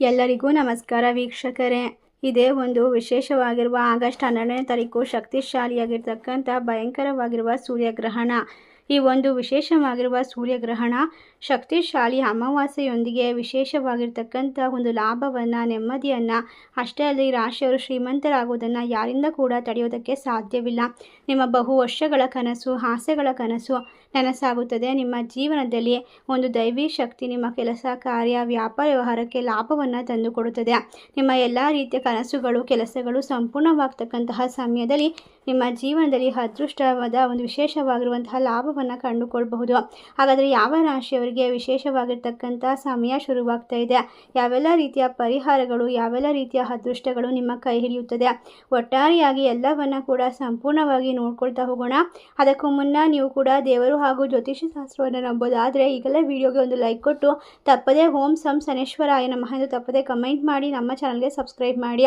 ಎಲ್ಲರಿಗೂ ನಮಸ್ಕಾರ ವೀಕ್ಷಕರೇ. ಇದೇ ಒಂದು ವಿಶೇಷವಾಗಿರುವ ಆಗಸ್ಟ್ 12ನೇ ತಾರೀಕು ಶಕ್ತಿಶಾಲಿಯಾಗಿರ್ತಕ್ಕಂಥ ಭಯಂಕರವಾಗಿರುವ ಸೂರ್ಯಗ್ರಹಣ. ಈ ಒಂದು ವಿಶೇಷವಾಗಿರುವ ಸೂರ್ಯಗ್ರಹಣ ಶಕ್ತಿಶಾಲಿ ಅಮಾವಾಸ್ಯೆಯೊಂದಿಗೆ ವಿಶೇಷವಾಗಿರ್ತಕ್ಕಂಥ ಒಂದು ಲಾಭವನ್ನು, ನೆಮ್ಮದಿಯನ್ನು, ಅಷ್ಟೇ ಅಲ್ಲದೆ ರಾಶಿಯವರು ಶ್ರೀಮಂತರಾಗುವುದನ್ನು ಯಾರಿಂದ ಕೂಡ ತಡೆಯೋದಕ್ಕೆ ಸಾಧ್ಯವಿಲ್ಲ. ನಿಮ್ಮ ಬಹು ವರ್ಷಗಳ ಕನಸು, ಆಸೆಗಳ ಕನಸು ನನಸಾಗುತ್ತದೆ. ನಿಮ್ಮ ಜೀವನದಲ್ಲಿ ಒಂದು ದೈವಿ ಶಕ್ತಿ ನಿಮ್ಮ ಕೆಲಸ, ಕಾರ್ಯ, ವ್ಯಾಪಾರ, ವ್ಯವಹಾರಕ್ಕೆ ಲಾಭವನ್ನು ತಂದುಕೊಡುತ್ತದೆ. ನಿಮ್ಮ ಎಲ್ಲ ರೀತಿಯ ಕನಸುಗಳು, ಕೆಲಸಗಳು ಸಂಪೂರ್ಣವಾಗ್ತಕ್ಕಂತಹ ಸಮಯದಲ್ಲಿ ನಿಮ್ಮ ಜೀವನದಲ್ಲಿ ಅದೃಷ್ಟವಾದ ಒಂದು ವಿಶೇಷವಾಗಿರುವಂತಹ ಲಾಭವನ್ನು ಕಂಡುಕೊಳ್ಬಹುದು. ಹಾಗಾದರೆ ಯಾವ ರಾಶಿಯವರಿಗೆ ವಿಶೇಷವಾಗಿರ್ತಕ್ಕಂಥ ಸಮಯ ಶುರುವಾಗ್ತಾ ಇದೆ, ಯಾವೆಲ್ಲ ರೀತಿಯ ಪರಿಹಾರಗಳು, ಯಾವೆಲ್ಲ ರೀತಿಯ ಅದೃಷ್ಟಗಳು ನಿಮ್ಮ ಕೈ ಹಿಡಿಯುತ್ತದೆ, ಒಟ್ಟಾರೆಯಾಗಿ ಎಲ್ಲವನ್ನ ಕೂಡ ಸಂಪೂರ್ಣವಾಗಿ ನೋಡ್ಕೊಳ್ತಾ ಹೋಗೋಣ. ಅದಕ್ಕೂ ಮುನ್ನ ನೀವು ಕೂಡ ದೇವರು ಹಾಗೂ ಜ್ಯೋತಿಷ್ಯ ಶಾಸ್ತ್ರವನ್ನು ನಂಬೋದಾದರೆ ಈಗಲೇ ವಿಡಿಯೋಗೆ ಒಂದು ಲೈಕ್ ಕೊಟ್ಟು ತಪ್ಪದೇ ಓಂ ಸಂ ಶನೇಶ್ವರಾಯ ನಮಃ ಎಂದು ತಪ್ಪದೇ ಕಮೆಂಟ್ ಮಾಡಿ ನಮ್ಮ ಚಾನಲ್ಗೆ ಸಬ್ಸ್ಕ್ರೈಬ್ ಮಾಡಿ.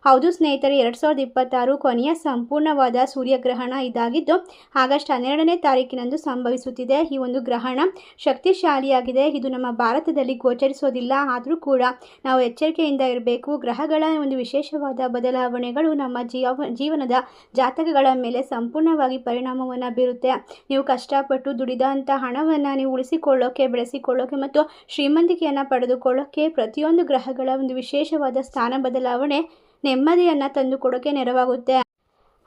ಹೌದು ಸ್ನೇಹಿತರೆ, 2026 ಕೊನೆಯ ಸಂಪೂರ್ಣವಾದ ಸೂರ್ಯಗ್ರಹಣ ಇದಾಗಿದ್ದು ಆಗಸ್ಟ್ 12ನೇ ತಾರೀಕಿನಂದು ಸಂಭವಿಸುತ್ತಿದೆ. ಈ ಒಂದು ಗ್ರಹಣ ಶಕ್ತಿಶಾಲಿಯಾಗಿದೆ. ಇದು ನಮ್ಮ ಭಾರತದಲ್ಲಿ ಗೋಚರಿಸೋದಿಲ್ಲ, ಆದರೂ ಕೂಡ ನಾವು ಎಚ್ಚರಿಕೆಯಿಂದ ಇರಬೇಕು. ಗ್ರಹಗಳ ಒಂದು ವಿಶೇಷವಾದ ಬದಲಾವಣೆಗಳು ನಮ್ಮ ಜೀವನದ ಜಾತಕಗಳ ಮೇಲೆ ಸಂಪೂರ್ಣವಾಗಿ ಪರಿಣಾಮವನ್ನು ಬೀರುತ್ತೆ. ನೀವು ಕಷ್ಟಪಟ್ಟು ದುಡಿದಂಥ ಹಣವನ್ನು ನೀವು ಉಳಿಸಿಕೊಳ್ಳೋಕೆ, ಬೆಳೆಸಿಕೊಳ್ಳೋಕೆ ಮತ್ತು ಶ್ರೀಮಂತಿಕೆಯನ್ನು ಪಡೆದುಕೊಳ್ಳೋಕೆ ಪ್ರತಿಯೊಂದು ಗ್ರಹಗಳ ಒಂದು ವಿಶೇಷವಾದ ಸ್ಥಾನ ಬದಲಾವಣೆ ನೆಮ್ಮದಿಯನ್ನು ತಂದುಕೊಡೋಕೆ ನೆರವಾಗುತ್ತೆ.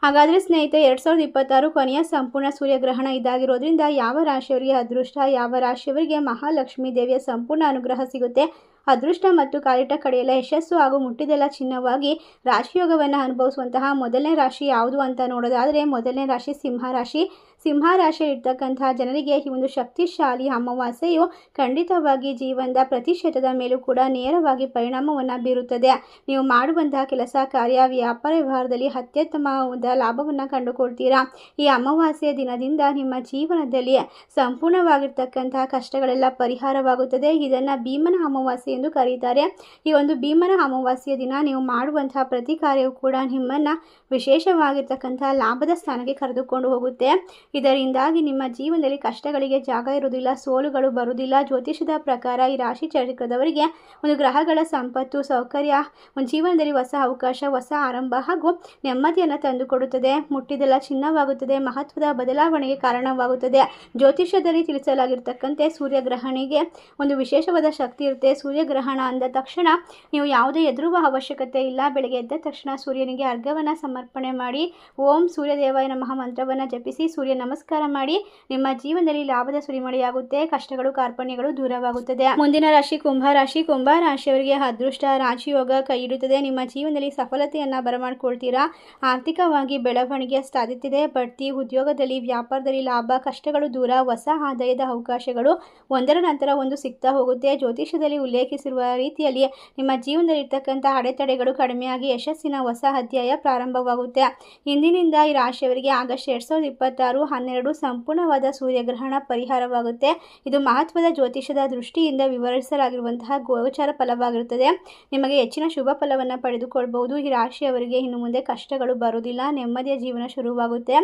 ಹಾಗಾದರೆ ಸ್ನೇಹಿತರೆ, 2026 ಕೊನೆಯ ಸಂಪೂರ್ಣ ಸೂರ್ಯಗ್ರಹಣ ಇದಾಗಿರೋದ್ರಿಂದ ಯಾವ ರಾಶಿಯವರಿಗೆ ಅದೃಷ್ಟ, ಯಾವ ರಾಶಿಯವರಿಗೆ ಮಹಾಲಕ್ಷ್ಮೀ ದೇವಿಯ ಸಂಪೂರ್ಣ ಅನುಗ್ರಹ ಸಿಗುತ್ತೆ, ಅದೃಷ್ಟ ಮತ್ತು ಕಾಲಿಟ್ಟ ಕಡೆಯೆಲ್ಲ ಯಶಸ್ಸು ಹಾಗೂ ಮುಟ್ಟಿದೆಲ್ಲ ಚಿನ್ನವಾಗಿ ರಾಶಿಯೋಗವನ್ನು ಅನುಭವಿಸುವಂತಹ ಮೊದಲನೇ ರಾಶಿ ಯಾವುದು ಅಂತ ನೋಡೋದಾದರೆ ಮೊದಲನೇ ರಾಶಿ ಸಿಂಹರಾಶಿ. ಸಿಂಹರಾಶಿಯಲ್ಲಿರ್ತಕ್ಕಂತಹ ಜನರಿಗೆ ಈ ಒಂದು ಶಕ್ತಿಶಾಲಿ ಅಮಾವಾಸ್ಯೆಯು ಖಂಡಿತವಾಗಿ ಜೀವನದ ಪ್ರತಿ ಕ್ಷೇತ್ರದ ಮೇಲೂ ಕೂಡ ನೇರವಾಗಿ ಪರಿಣಾಮವನ್ನು ಬೀರುತ್ತದೆ. ನೀವು ಮಾಡುವಂತಹ ಕೆಲಸ, ಕಾರ್ಯ, ವ್ಯಾಪಾರ, ವ್ಯವಹಾರದಲ್ಲಿ ಅತ್ಯುತ್ತಮವಾದ ಲಾಭವನ್ನು ಕಂಡುಕೊಳ್ತೀರಾ. ಈ ಅಮಾವಾಸ್ಯೆಯ ದಿನದಿಂದ ನಿಮ್ಮ ಜೀವನದಲ್ಲಿ ಸಂಪೂರ್ಣವಾಗಿರ್ತಕ್ಕಂತಹ ಕಷ್ಟಗಳೆಲ್ಲ ಪರಿಹಾರವಾಗುತ್ತದೆ. ಇದನ್ನು ಭೀಮನ ಅಮಾವಾಸ್ಯೆ ಎಂದು ಕರೀತಾರೆ. ಈ ಒಂದು ಭೀಮನ ಅಮಾವಾಸ್ಯೆಯ ದಿನ ನೀವು ಮಾಡುವಂತಹ ಪ್ರತಿ ಕಾರ್ಯವು ಕೂಡ ನಿಮ್ಮನ್ನು ವಿಶೇಷವಾಗಿರ್ತಕ್ಕಂತಹ ಲಾಭದ ಸ್ಥಾನಕ್ಕೆ ಕರೆದುಕೊಂಡು ಹೋಗುತ್ತೆ. ಇದರಿಂದಾಗಿ ನಿಮ್ಮ ಜೀವನದಲ್ಲಿ ಕಷ್ಟಗಳಿಗೆ ಜಾಗ ಇರುವುದಿಲ್ಲ, ಸೋಲುಗಳು ಬರುವುದಿಲ್ಲ. ಜ್ಯೋತಿಷದ ಪ್ರಕಾರ ಈ ರಾಶಿ ಚಕ್ರದವರಿಗೆ ಒಂದು ಗ್ರಹಗಳ ಸಂಪತ್ತು, ಸೌಕರ್ಯ, ಒಂದು ಜೀವನದಲ್ಲಿ ಹೊಸ ಅವಕಾಶ, ಹೊಸ ಆರಂಭ ಹಾಗೂ ನೆಮ್ಮದಿಯನ್ನು ತಂದುಕೊಡುತ್ತದೆ. ಮುಟ್ಟಿದೆಲ್ಲ ಚಿನ್ನವಾಗುತ್ತದೆ, ಮಹತ್ವದ ಬದಲಾವಣೆಗೆ ಕಾರಣವಾಗುತ್ತದೆ. ಜ್ಯೋತಿಷ್ಯದಲ್ಲಿ ತಿಳಿಸಲಾಗಿರ್ತಕ್ಕಂತೆ ಸೂರ್ಯಗ್ರಹಣಿಗೆ ಒಂದು ವಿಶೇಷವಾದ ಶಕ್ತಿ ಇರುತ್ತೆ. ಸೂರ್ಯಗ್ರಹಣ ಅಂದ ತಕ್ಷಣ ನೀವು ಯಾವುದೇ ಎದುರುವ ಅವಶ್ಯಕತೆ ಇಲ್ಲ. ಬೆಳಗ್ಗೆ ಎದ್ದ ತಕ್ಷಣ ಸೂರ್ಯನಿಗೆ ಅರ್ಘ್ಯವನ್ನು ಸಮರ್ಪಣೆ ಮಾಡಿ ಓಂ ಸೂರ್ಯದೇವಾಯ ನಮಃ ಮಂತ್ರವನ್ನು ಜಪಿಸಿ ಸೂರ್ಯ ನಮಸ್ಕಾರ ಮಾಡಿ ನಿಮ್ಮ ಜೀವನದಲ್ಲಿ ಲಾಭದ ಸುರಿಮಳೆಯಾಗುತ್ತೆ. ಕಷ್ಟಗಳು, ಕಾರ್ಪಣ್ಯಗಳು ದೂರವಾಗುತ್ತದೆ. ಮುಂದಿನ ರಾಶಿ ಕುಂಭರಾಶಿ. ಕುಂಭರಾಶಿಯವರಿಗೆ ಅದೃಷ್ಟ, ರಾಜಯೋಗ ಕೈ ಹಿಡಿಯುತ್ತದೆ. ನಿಮ್ಮ ಜೀವನದಲ್ಲಿ ಸಫಲತೆಯನ್ನು ಬರಮಾಡ್ಕೊಳ್ತೀರಾ. ಆರ್ಥಿಕವಾಗಿ ಬೆಳವಣಿಗೆ ಸಾಧ್ಯತೆ, ಬಡ್ತಿ, ಉದ್ಯೋಗದಲ್ಲಿ, ವ್ಯಾಪಾರದಲ್ಲಿ ಲಾಭ, ಕಷ್ಟಗಳು ದೂರ, ಹೊಸ ಆದಾಯದ ಅವಕಾಶಗಳು ಒಂದರ ನಂತರ ಒಂದು ಸಿಗ್ತಾ ಹೋಗುತ್ತೆ. ಜ್ಯೋತಿಷ್ಯದಲ್ಲಿ ಉಲ್ಲೇಖಿಸಿರುವ ರೀತಿಯಲ್ಲಿ ನಿಮ್ಮ ಜೀವನದಲ್ಲಿ ಇರ್ತಕ್ಕಂಥ ಅಡೆತಡೆಗಳು ಕಡಿಮೆಯಾಗಿ ಯಶಸ್ಸಿನ ಹೊಸ ಅಧ್ಯಾಯ ಪ್ರಾರಂಭವಾಗುತ್ತೆ. ಇಂದಿನಿಂದ ಈ ರಾಶಿಯವರಿಗೆ ಆಗಸ್ಟ್ 2026 12 ಸಂಪೂರ್ಣವಾದ ಸೂರ್ಯಗ್ರಹಣ ಪರಿಹಾರವಾಗುತ್ತೆ. ಇದು ಮಹತ್ವದ ಜ್ಯೋತಿಷದ ದೃಷ್ಟಿಯಿಂದ ವಿವರಿಸಲಾಗಿರುವಂತಹ ಗೋಚಾರ ಫಲವಾಗಿರುತ್ತದೆ. ನಿಮಗೆ ಹೆಚ್ಚಿನ ಶುಭ ಫಲವನ್ನು ಪಡೆದುಕೊಳ್ಳಬಹುದು. ಈ ರಾಶಿಯವರಿಗೆ ಇನ್ನು ಮುಂದೆ ಕಷ್ಟಗಳು ಬರುವುದಿಲ್ಲ, ನೆಮ್ಮದಿಯ ಜೀವನ ಶುರುವಾಗುತ್ತೆ.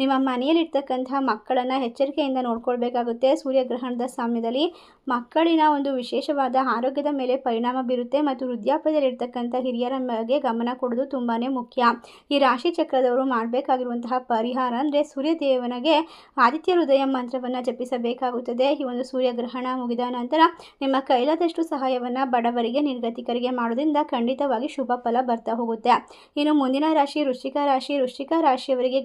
ನಿಮ್ಮ ಮನೆಯಲ್ಲಿರ್ತಕ್ಕಂತಹ ಮಕ್ಕಳನ್ನು ಎಚ್ಚರಿಕೆಯಿಂದ ನೋಡ್ಕೊಳ್ಬೇಕಾಗುತ್ತೆ. ಸೂರ್ಯಗ್ರಹಣದ ಸಮಯದಲ್ಲಿ ಮಕ್ಕಳಿನ ಒಂದು ವಿಶೇಷವಾದ ಆರೋಗ್ಯದ ಮೇಲೆ ಪರಿಣಾಮ ಬೀರುತ್ತೆ ಮತ್ತು ವೃದ್ಧಾಪ್ಯದಲ್ಲಿರ್ತಕ್ಕಂಥ ಹಿರಿಯರ ಬಗ್ಗೆ ಗಮನ ಕೊಡೋದು ತುಂಬಾ ಮುಖ್ಯ. ಈ ರಾಶಿ ಚಕ್ರದವರು ಮಾಡಬೇಕಾಗಿರುವಂತಹ ಪರಿಹಾರ ಅಂದರೆ ಸೂರ್ಯದೇವನಿಗೆ ಆದಿತ್ಯ ಹೃದಯ ಮಂತ್ರವನ್ನು ಜಪಿಸಬೇಕಾಗುತ್ತದೆ. ಈ ಒಂದು ಸೂರ್ಯಗ್ರಹಣ ಮುಗಿದ ನಂತರ ನಿಮ್ಮ ಕೈಲಾದಷ್ಟು ಸಹಾಯವನ್ನು ಬಡವರಿಗೆ, ನಿರ್ಗತಿಕರಿಗೆ ಮಾಡೋದ್ರಿಂದ ಖಂಡಿತವಾಗಿ ಶುಭ ಫಲ ಬರ್ತಾ ಹೋಗುತ್ತೆ. ಇನ್ನು ಮುಂದಿನ ರಾಶಿ ವೃಶ್ಚಿಕ ರಾಶಿ. ವೃಶ್ಚಿಕ ರಾಶಿಯವರಿಗೆ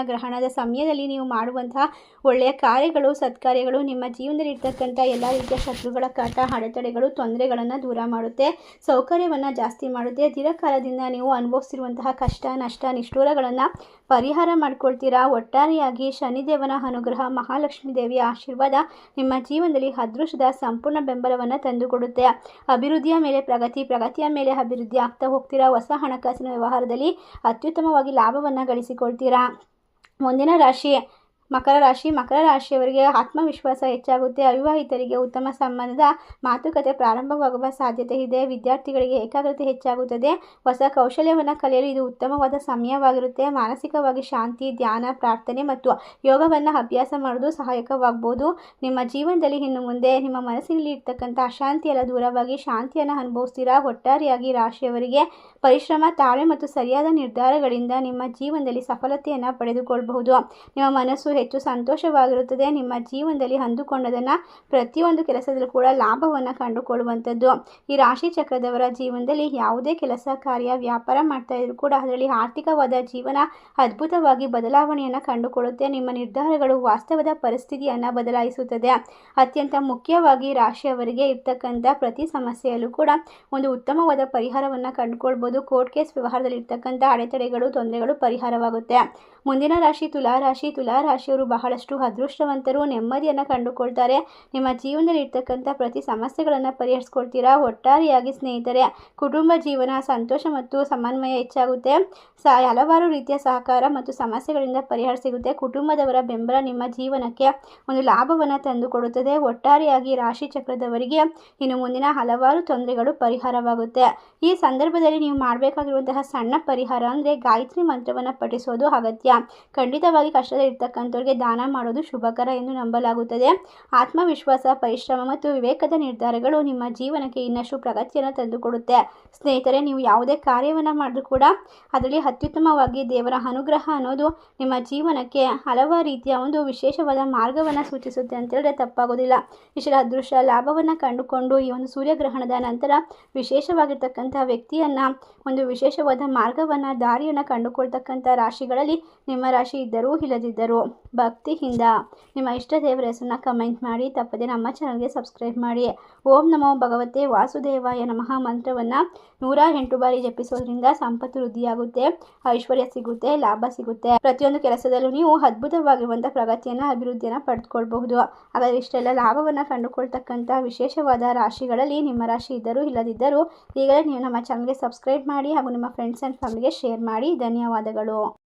ಗ್ರಹಣದ ಸಮಯದಲ್ಲಿ ನೀವು ಮಾಡುವಂತಹ ಒಳ್ಳೆಯ ಕಾರ್ಯಗಳು, ಸತ್ಕಾರ್ಯಗಳು ನಿಮ್ಮ ಜೀವನದಲ್ಲಿ ಇರ್ತಕ್ಕಂಥ ಎಲ್ಲ ರೀತಿಯ ಶತ್ರುಗಳ ಕಾಟ, ಅಡೆತಡೆಗಳು, ತೊಂದರೆಗಳನ್ನು ದೂರ ಮಾಡುತ್ತೆ. ಸೌಕರ್ಯವನ್ನು ಜಾಸ್ತಿ ಮಾಡುತ್ತೆ. ದೀರ್ಘಕಾಲದಿಂದ ನೀವು ಅನುಭವಿಸಿರುವಂತಹ ಕಷ್ಟ, ನಷ್ಟ, ನಿಷ್ಠೂರಗಳನ್ನು ಪರಿಹಾರ ಮಾಡ್ಕೊಳ್ತೀರಾ. ಒಟ್ಟಾರೆಯಾಗಿ ಶನಿದೇವನ ಅನುಗ್ರಹ, ಮಹಾಲಕ್ಷ್ಮೀ ದೇವಿಯ ಆಶೀರ್ವಾದ ನಿಮ್ಮ ಜೀವನದಲ್ಲಿ ಅದೃಷ್ಟದ ಸಂಪೂರ್ಣ ಬೆಂಬಲವನ್ನು ತಂದುಕೊಡುತ್ತೆ. ಅಭಿವೃದ್ಧಿಯ ಮೇಲೆ ಪ್ರಗತಿಯ ಮೇಲೆ ಅಭಿವೃದ್ಧಿ ಆಗ್ತಾ ಹೋಗ್ತೀರಾ. ಹೊಸ ಹಣಕಾಸಿನ ವ್ಯವಹಾರದಲ್ಲಿ ಅತ್ಯುತ್ತಮವಾಗಿ ಲಾಭವನ್ನು ಗಳಿಸಿಕೊಳ್ತೀರಾ. ಮುಂದಿನ ರಾಶಿ ಮಕರ ರಾಶಿಯವರಿಗೆ ಆತ್ಮವಿಶ್ವಾಸ ಹೆಚ್ಚಾಗುತ್ತೆ. ಅವಿವಾಹಿತರಿಗೆ ಉತ್ತಮ ಸಂಬಂಧದ ಮಾತುಕತೆ ಪ್ರಾರಂಭವಾಗುವ ಸಾಧ್ಯತೆ ಇದೆ. ವಿದ್ಯಾರ್ಥಿಗಳಿಗೆ ಏಕಾಗ್ರತೆ ಹೆಚ್ಚಾಗುತ್ತದೆ. ಹೊಸ ಕೌಶಲ್ಯವನ್ನು ಕಲಿಯಲು ಇದು ಉತ್ತಮವಾದ ಸಮಯವಾಗಿರುತ್ತೆ. ಮಾನಸಿಕವಾಗಿ ಶಾಂತಿ, ಧ್ಯಾನ, ಪ್ರಾರ್ಥನೆ ಮತ್ತು ಯೋಗವನ್ನು ಅಭ್ಯಾಸ ಮಾಡೋದು ಸಹಾಯಕವಾಗಬಹುದು. ನಿಮ್ಮ ಜೀವನದಲ್ಲಿ ಇನ್ನು ಮುಂದೆ ನಿಮ್ಮ ಮನಸ್ಸಿನಲ್ಲಿ ಇರ್ತಕ್ಕಂಥ ಅಶಾಂತಿಯೆಲ್ಲ ದೂರವಾಗಿ ಶಾಂತಿಯನ್ನು ಅನುಭವಿಸ್ತೀರಾ. ಒಟ್ಟಾರೆಯಾಗಿ ರಾಶಿಯವರಿಗೆ ಪರಿಶ್ರಮ, ತಾಳ್ಮೆ ಮತ್ತು ಸರಿಯಾದ ನಿರ್ಧಾರಗಳಿಂದ ನಿಮ್ಮ ಜೀವನದಲ್ಲಿ ಸಫಲತೆಯನ್ನು ಪಡೆದುಕೊಳ್ಳಬಹುದು. ನಿಮ್ಮ ಮನಸ್ಸು ಹೆಚ್ಚು ಸಂತೋಷವಾಗಿರುತ್ತದೆ. ನಿಮ್ಮ ಜೀವನದಲ್ಲಿ ಅಂದುಕೊಂಡದನ್ನು ಪ್ರತಿಯೊಂದು ಕೆಲಸದಲ್ಲೂ ಕೂಡ ಲಾಭವನ್ನು ಕಂಡುಕೊಳ್ಳುವಂಥದ್ದು. ಈ ರಾಶಿ ಚಕ್ರದವರ ಜೀವನದಲ್ಲಿ ಯಾವುದೇ ಕೆಲಸ, ಕಾರ್ಯ, ವ್ಯಾಪಾರ ಮಾಡ್ತಾ ಇದ್ರೂ ಕೂಡ ಅದರಲ್ಲಿ ಆರ್ಥಿಕವಾದ ಜೀವನ ಅದ್ಭುತವಾಗಿ ಬದಲಾವಣೆಯನ್ನು ಕಂಡುಕೊಳ್ಳುತ್ತೆ. ನಿಮ್ಮ ನಿರ್ಧಾರಗಳು ವಾಸ್ತವದ ಪರಿಸ್ಥಿತಿಯನ್ನು ಬದಲಾಯಿಸುತ್ತದೆ. ಅತ್ಯಂತ ಮುಖ್ಯವಾಗಿ ರಾಶಿಯವರಿಗೆ ಇರ್ತಕ್ಕಂಥ ಪ್ರತಿ ಸಮಸ್ಯೆಯಲ್ಲೂ ಕೂಡ ಒಂದು ಉತ್ತಮವಾದ ಪರಿಹಾರವನ್ನು ಕಂಡುಕೊಳ್ಬೋದು. ಕೋರ್ಟ್ ಕೇಸ್ ವ್ಯವಹಾರದಲ್ಲಿ ಇರ್ತಕ್ಕಂಥ ಅಡೆತಡೆಗಳು, ತೊಂದರೆಗಳು ಪರಿಹಾರವಾಗುತ್ತೆ. ಮುಂದಿನ ರಾಶಿ ತುಲಾರಾಶಿಯವರು ಬಹಳಷ್ಟು ಅದೃಷ್ಟವಂತರು. ನೆಮ್ಮದಿಯನ್ನು ಕಂಡುಕೊಳ್ತಾರೆ. ನಿಮ್ಮ ಜೀವನದಲ್ಲಿ ಇರ್ತಕ್ಕಂಥ ಪ್ರತಿ ಸಮಸ್ಯೆಗಳನ್ನು ಪರಿಹರಿಸ್ಕೊಳ್ತೀರಾ. ಒಟ್ಟಾರೆಯಾಗಿ ಸ್ನೇಹಿತರೆ, ಕುಟುಂಬ ಜೀವನ ಸಂತೋಷ ಮತ್ತು ಸಮನ್ವಯ ಹೆಚ್ಚಾಗುತ್ತೆ. ಹಲವಾರು ರೀತಿಯ ಸಹಕಾರ ಮತ್ತು ಸಮಸ್ಯೆಗಳಿಂದ ಪರಿಹಾರ ಸಿಗುತ್ತೆ. ಕುಟುಂಬದವರ ಬೆಂಬಲ ನಿಮ್ಮ ಜೀವನಕ್ಕೆ ಒಂದು ಲಾಭವನ್ನು ತಂದುಕೊಡುತ್ತದೆ. ಒಟ್ಟಾರೆಯಾಗಿ ರಾಶಿ ಚಕ್ರದವರಿಗೆ ಇನ್ನು ಮುಂದಿನ ಹಲವಾರು ತೊಂದರೆಗಳು ಪರಿಹಾರವಾಗುತ್ತೆ. ಈ ಸಂದರ್ಭದಲ್ಲಿ ನೀವು ಮಾಡಬೇಕಾಗಿರುವಂತಹ ಸಣ್ಣ ಪರಿಹಾರ ಅಂದರೆ ಗಾಯತ್ರಿ ಮಂತ್ರವನ್ನು ಪಠಿಸೋದು ಅಗತ್ಯ. ಖಂಡಿತವಾಗಿ ಕಷ್ಟದಲ್ಲಿರ್ತಕ್ಕಂಥವ್ರಿಗೆ ದಾನ ಮಾಡೋದು ಶುಭಕರ ಎಂದು ನಂಬಲಾಗುತ್ತದೆ. ಆತ್ಮವಿಶ್ವಾಸ, ಪರಿಶ್ರಮ ಮತ್ತು ವಿವೇಕದ ನಿರ್ಧಾರಗಳು ನಿಮ್ಮ ಜೀವನಕ್ಕೆ ಇನ್ನಷ್ಟು ಪ್ರಗತಿಯನ್ನು ತಂದುಕೊಡುತ್ತೆ. ಸ್ನೇಹಿತರೆ, ನೀವು ಯಾವುದೇ ಕಾರ್ಯವನ್ನು ಮಾಡಿದ್ರೂ ಕೂಡ ಅದರಲ್ಲಿ ಅತ್ಯುತ್ತಮವಾಗಿ ದೇವರ ಅನುಗ್ರಹ ಅನ್ನೋದು ನಿಮ್ಮ ಜೀವನಕ್ಕೆ ಹಲವಾರು ರೀತಿಯ ಒಂದು ವಿಶೇಷವಾದ ಮಾರ್ಗವನ್ನು ಸೂಚಿಸುತ್ತೆ ಅಂತ ಹೇಳಿದ್ರೆ ತಪ್ಪಾಗೋದಿಲ್ಲ. ಇಷ್ಟರ ಅದೃಷ್ಟ ಲಾಭವನ್ನು ಕಂಡುಕೊಂಡು ಈ ಒಂದು ಸೂರ್ಯಗ್ರಹಣದ ನಂತರ ವಿಶೇಷವಾಗಿರ್ತಕ್ಕಂಥ ವ್ಯಕ್ತಿಯನ್ನು ಒಂದು ವಿಶೇಷವಾದ ಮಾರ್ಗವನ್ನು, ದಾರಿಯನ್ನು ಕಂಡುಕೊಳ್ತಕ್ಕಂಥ ರಾಶಿಗಳಲ್ಲಿ ನಿಮ್ಮ ರಾಶಿ ಇದ್ದರೂ ಇಲ್ಲದಿದ್ದರೂ ಭಕ್ತಿಯಿಂದ ನಿಮ್ಮ ಇಷ್ಟ ದೇವರ ಹೆಸರನ್ನ ಕಮೆಂಟ್ ಮಾಡಿ. ತಪ್ಪದೆ ನಮ್ಮ ಚಾನಲ್ಗೆ ಸಬ್ಸ್ಕ್ರೈಬ್ ಮಾಡಿ. ಓಂ ನಮೋ ಭಗವತೆ ವಾಸುದೇವಾಯ ನಮಃ ಮಂತ್ರವನ್ನು 108 ಬಾರಿ ಜಪಿಸೋದ್ರಿಂದ ಸಂಪತ್ತು ವೃದ್ಧಿಯಾಗುತ್ತೆ, ಐಶ್ವರ್ಯ ಸಿಗುತ್ತೆ, ಲಾಭ ಸಿಗುತ್ತೆ. ಪ್ರತಿಯೊಂದು ಕೆಲಸದಲ್ಲೂ ನೀವು ಅದ್ಭುತವಾಗಿರುವಂಥ ಪ್ರಗತಿಯನ್ನು, ಅಭಿವೃದ್ಧಿಯನ್ನು ಪಡೆದುಕೊಳ್ಬಹುದು. ಹಾಗಾದರೆ ಇಷ್ಟೆಲ್ಲ ಲಾಭವನ್ನು ಕಂಡುಕೊಳ್ತಕ್ಕಂಥ ವಿಶೇಷವಾದ ರಾಶಿಗಳಲ್ಲಿ ನಿಮ್ಮ ರಾಶಿ ಇದ್ದರೂ ಇಲ್ಲದಿದ್ದರೂ ಈಗಲೇ ನೀವು ನಮ್ಮ ಚಾನಲ್ಗೆ ಸಬ್ಸ್ಕ್ರೈಬ್ ಮಾಡಿ ಹಾಗೂ ನಿಮ್ಮ ಫ್ರೆಂಡ್ಸ್ ಆ್ಯಂಡ್ ಫ್ಯಾಮಿಲಿಗೆ ಶೇರ್ ಮಾಡಿ. ಧನ್ಯವಾದಗಳು.